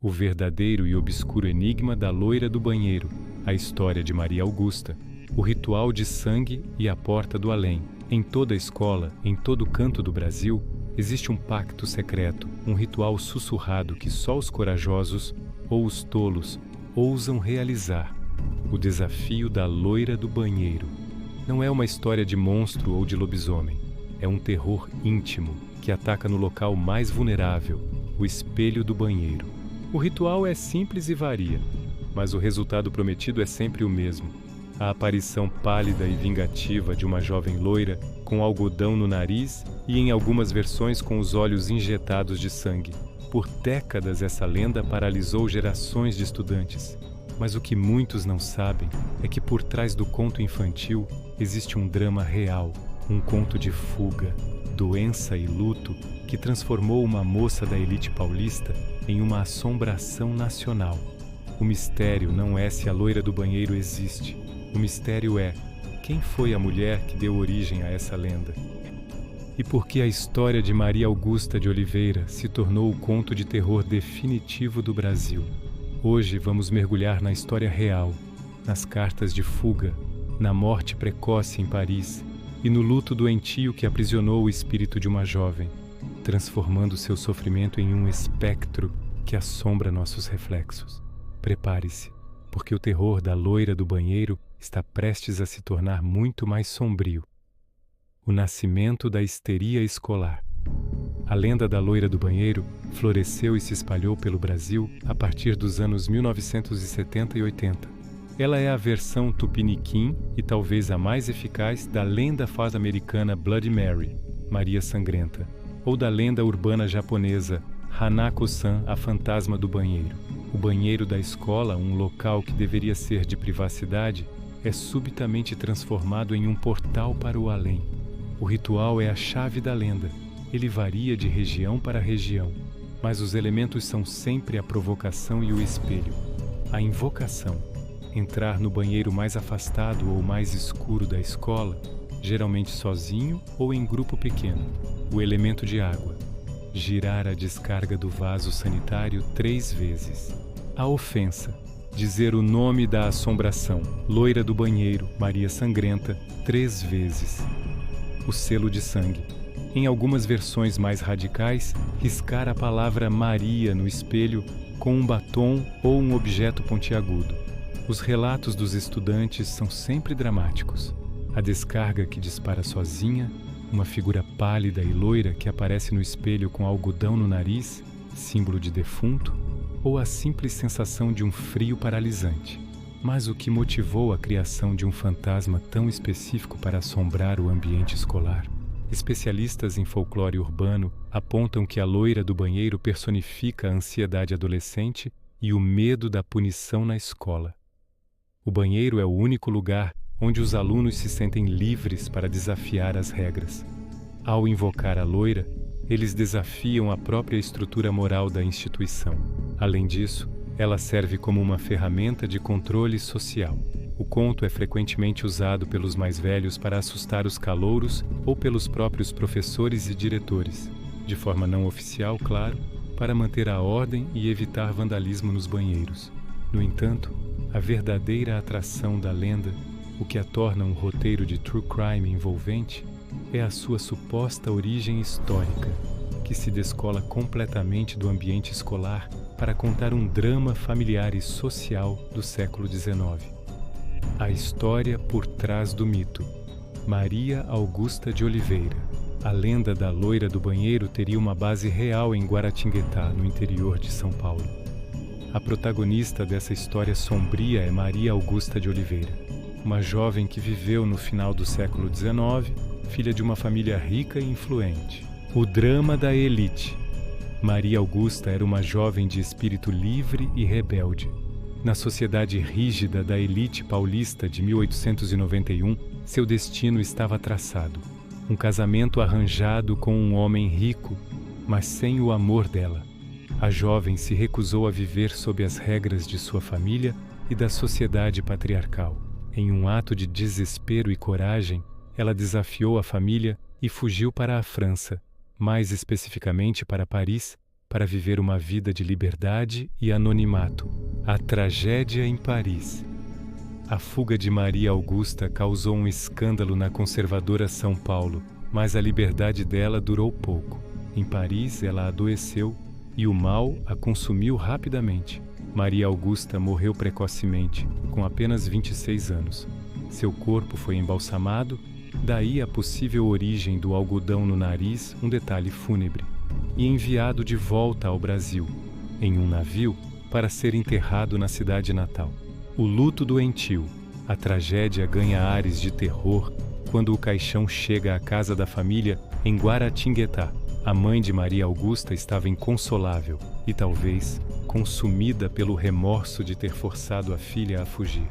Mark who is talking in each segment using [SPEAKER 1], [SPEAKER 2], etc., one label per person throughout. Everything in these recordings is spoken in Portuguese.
[SPEAKER 1] O verdadeiro e obscuro enigma da loira do banheiro, a história de Maria Augusta, o ritual de sangue e a porta do além. Em toda a escola, em todo canto do Brasil, existe um pacto secreto, um ritual sussurrado que só os corajosos ou os tolos ousam realizar. O desafio da loira do banheiro. Não é uma história de monstro ou de lobisomem. É um terror íntimo que ataca no local mais vulnerável, o espelho do banheiro. O ritual é simples e varia, mas o resultado prometido é sempre o mesmo. A aparição pálida e vingativa de uma jovem loira com algodão no nariz e em algumas versões com os olhos injetados de sangue. Por décadas essa lenda paralisou gerações de estudantes. Mas o que muitos não sabem é que por trás do conto infantil existe um drama real, um conto de fuga, doença e luto que transformou uma moça da elite paulista em uma assombração nacional. O mistério não é se a loira do banheiro existe. O mistério é quem foi a mulher que deu origem a essa lenda. E por que a história de Maria Augusta de Oliveira se tornou o conto de terror definitivo do Brasil. Hoje vamos mergulhar na história real, nas cartas de fuga, na morte precoce em Paris e no luto doentio que aprisionou o espírito de uma jovem, transformando seu sofrimento em um espectro que assombra nossos reflexos. Prepare-se, porque o terror da loira do banheiro está prestes a se tornar muito mais sombrio. O nascimento da histeria escolar. A lenda da loira do banheiro floresceu e se espalhou pelo Brasil a partir dos anos 1970 e 80. Ela é a versão tupiniquim e talvez a mais eficaz da lenda fado-americana Bloody Mary, Maria Sangrenta, ou da lenda urbana japonesa Hanako-san, a fantasma do banheiro. O banheiro da escola, um local que deveria ser de privacidade, é subitamente transformado em um portal para o além. O ritual é a chave da lenda. Ele varia de região para região, mas os elementos são sempre a provocação e o espelho. A invocação. Entrar no banheiro mais afastado ou mais escuro da escola, geralmente sozinho ou em grupo pequeno. O elemento de água. Girar a descarga do vaso sanitário 3 vezes. A ofensa. Dizer o nome da assombração, loira do banheiro, Maria Sangrenta, 3 vezes. O selo de sangue. Em algumas versões mais radicais, riscar a palavra Maria no espelho com um batom ou um objeto pontiagudo. Os relatos dos estudantes são sempre dramáticos. A descarga que dispara sozinha, uma figura pálida e loira que aparece no espelho com algodão no nariz, símbolo de defunto, ou a simples sensação de um frio paralisante. Mas o que motivou a criação de um fantasma tão específico para assombrar o ambiente escolar? Especialistas em folclore urbano apontam que a loira do banheiro personifica a ansiedade adolescente e o medo da punição na escola. O banheiro é o único lugar onde os alunos se sentem livres para desafiar as regras. Ao invocar a loira, eles desafiam a própria estrutura moral da instituição. Além disso, ela serve como uma ferramenta de controle social. O conto é frequentemente usado pelos mais velhos para assustar os calouros ou pelos próprios professores e diretores, de forma não oficial, claro, para manter a ordem e evitar vandalismo nos banheiros. No entanto, a verdadeira atração da lenda, o que a torna um roteiro de true crime envolvente, é a sua suposta origem histórica, que se descola completamente do ambiente escolar para contar um drama familiar e social do século XIX. A história por trás do mito. Maria Augusta de Oliveira. A lenda da loira do banheiro teria uma base real em Guaratinguetá, no interior de São Paulo. A protagonista dessa história sombria é Maria Augusta de Oliveira, uma jovem que viveu no final do século XIX, filha de uma família rica e influente. O drama da elite. Maria Augusta era uma jovem de espírito livre e rebelde. Na sociedade rígida da elite paulista de 1891, seu destino estava traçado. Um casamento arranjado com um homem rico, mas sem o amor dela. A jovem se recusou a viver sob as regras de sua família e da sociedade patriarcal. Em um ato de desespero e coragem, ela desafiou a família e fugiu para a França, mais especificamente para Paris, para viver uma vida de liberdade e anonimato. A tragédia em Paris. A fuga de Maria Augusta causou um escândalo na conservadora São Paulo, mas a liberdade dela durou pouco. Em Paris, ela adoeceu e o mal a consumiu rapidamente. Maria Augusta morreu precocemente, com apenas 26 anos. Seu corpo foi embalsamado, daí a possível origem do algodão no nariz, um detalhe fúnebre, e enviado de volta ao Brasil, em um navio, para ser enterrado na cidade natal. O luto doentio. A tragédia ganha ares de terror quando o caixão chega à casa da família em Guaratinguetá. A mãe de Maria Augusta estava inconsolável e talvez consumida pelo remorso de ter forçado a filha a fugir.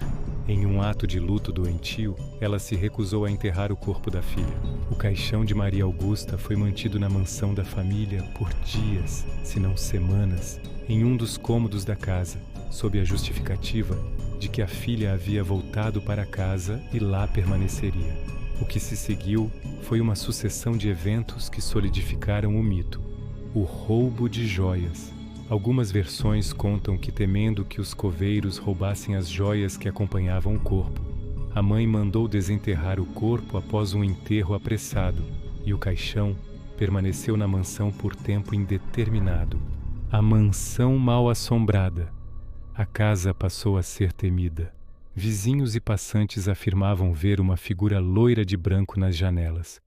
[SPEAKER 1] Em um ato de luto doentio, ela se recusou a enterrar o corpo da filha. O caixão de Maria Augusta foi mantido na mansão da família por dias, se não semanas, em um dos cômodos da casa, sob a justificativa de que a filha havia voltado para casa e lá permaneceria. O que se seguiu foi uma sucessão de eventos que solidificaram o mito. O roubo de joias. Algumas versões contam que, temendo que os coveiros roubassem as joias que acompanhavam o corpo, a mãe mandou desenterrar o corpo após um enterro apressado, e o caixão permaneceu na mansão por tempo indeterminado. A mansão mal-assombrada. A casa passou a ser temida. Vizinhos e passantes afirmavam ver uma figura loira de branco nas janelas,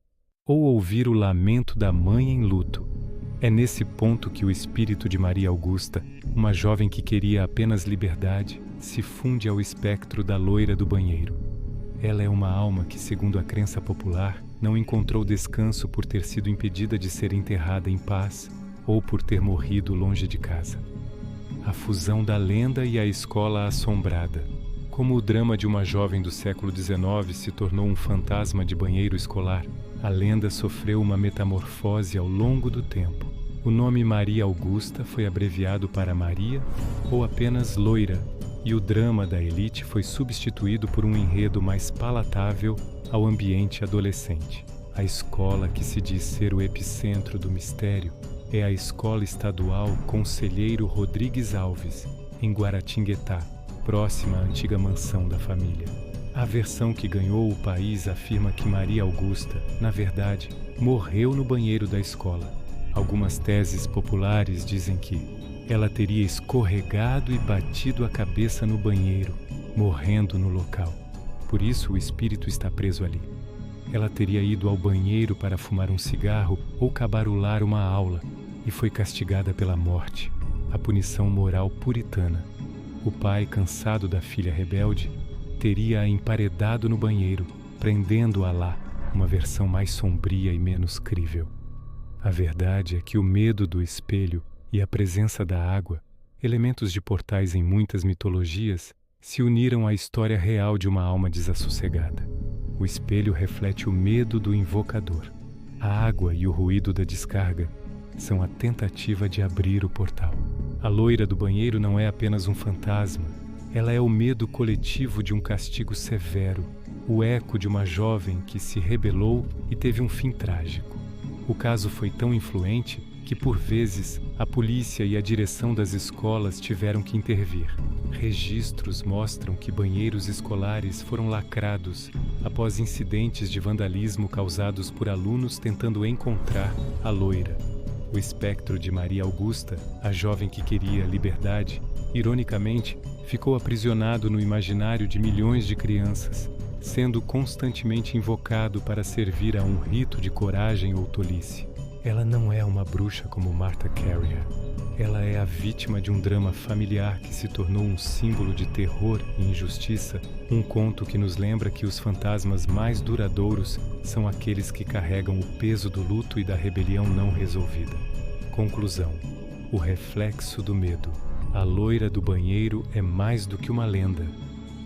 [SPEAKER 1] ou ouvir o lamento da mãe em luto. É nesse ponto que o espírito de Maria Augusta, uma jovem que queria apenas liberdade, se funde ao espectro da loira do banheiro. Ela é uma alma que, segundo a crença popular, não encontrou descanso por ter sido impedida de ser enterrada em paz ou por ter morrido longe de casa. A fusão da lenda e a escola assombrada. Como o drama de uma jovem do século XIX se tornou um fantasma de banheiro escolar, a lenda sofreu uma metamorfose ao longo do tempo. O nome Maria Augusta foi abreviado para Maria ou apenas Loira, e o drama da elite foi substituído por um enredo mais palatável ao ambiente adolescente. A escola que se diz ser o epicentro do mistério é a Escola Estadual Conselheiro Rodrigues Alves, em Guaratinguetá, próxima à antiga mansão da família. A versão que ganhou o país afirma que Maria Augusta, na verdade, morreu no banheiro da escola. Algumas teses populares dizem que ela teria escorregado e batido a cabeça no banheiro, morrendo no local. Por isso o espírito está preso ali. Ela teria ido ao banheiro para fumar um cigarro ou cabarular uma aula e foi castigada pela morte, a punição moral puritana. O pai, cansado da filha rebelde, teria-a emparedado no banheiro, prendendo-a lá, uma versão mais sombria e menos crível. A verdade é que o medo do espelho e a presença da água, elementos de portais em muitas mitologias, se uniram à história real de uma alma desassossegada. O espelho reflete o medo do invocador. A água e o ruído da descarga são a tentativa de abrir o portal. A loira do banheiro não é apenas um fantasma, ela é o medo coletivo de um castigo severo, o eco de uma jovem que se rebelou e teve um fim trágico. O caso foi tão influente que, por vezes, a polícia e a direção das escolas tiveram que intervir. Registros mostram que banheiros escolares foram lacrados após incidentes de vandalismo causados por alunos tentando encontrar a loira. O espectro de Maria Augusta, a jovem que queria liberdade, ironicamente, ficou aprisionado no imaginário de milhões de crianças, sendo constantemente invocado para servir a um rito de coragem ou tolice. Ela não é uma bruxa como Martha Carrier. Ela é a vítima de um drama familiar que se tornou um símbolo de terror e injustiça, um conto que nos lembra que os fantasmas mais duradouros são aqueles que carregam o peso do luto e da rebelião não resolvida. Conclusão: o reflexo do medo. A loira do banheiro é mais do que uma lenda.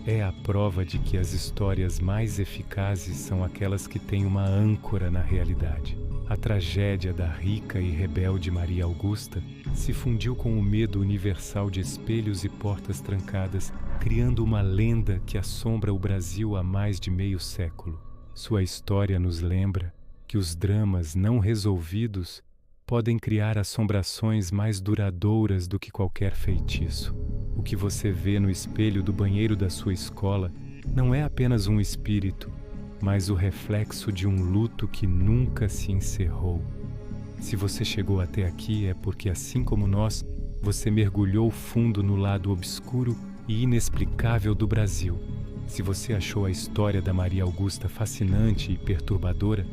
[SPEAKER 1] É a prova de que as histórias mais eficazes são aquelas que têm uma âncora na realidade. A tragédia da rica e rebelde Maria Augusta se fundiu com o medo universal de espelhos e portas trancadas, criando uma lenda que assombra o Brasil há mais de meio século. Sua história nos lembra que os dramas não resolvidos podem criar assombrações mais duradouras do que qualquer feitiço. O que você vê no espelho do banheiro da sua escola não é apenas um espírito, mas o reflexo de um luto que nunca se encerrou. Se você chegou até aqui é porque, assim como nós, você mergulhou fundo no lado obscuro e inexplicável do Brasil. Se você achou a história da Maria Augusta fascinante e perturbadora,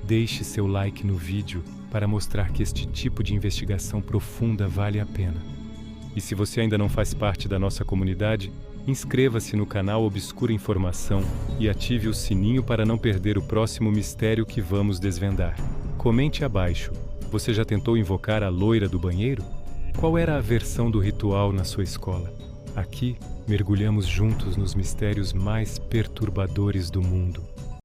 [SPEAKER 1] deixe seu like no vídeo para mostrar que este tipo de investigação profunda vale a pena. E se você ainda não faz parte da nossa comunidade, inscreva-se no canal Obscura Informação e ative o sininho para não perder o próximo mistério que vamos desvendar. Comente abaixo. Você já tentou invocar a loira do banheiro? Qual era a versão do ritual na sua escola? Aqui, mergulhamos juntos nos mistérios mais perturbadores do mundo.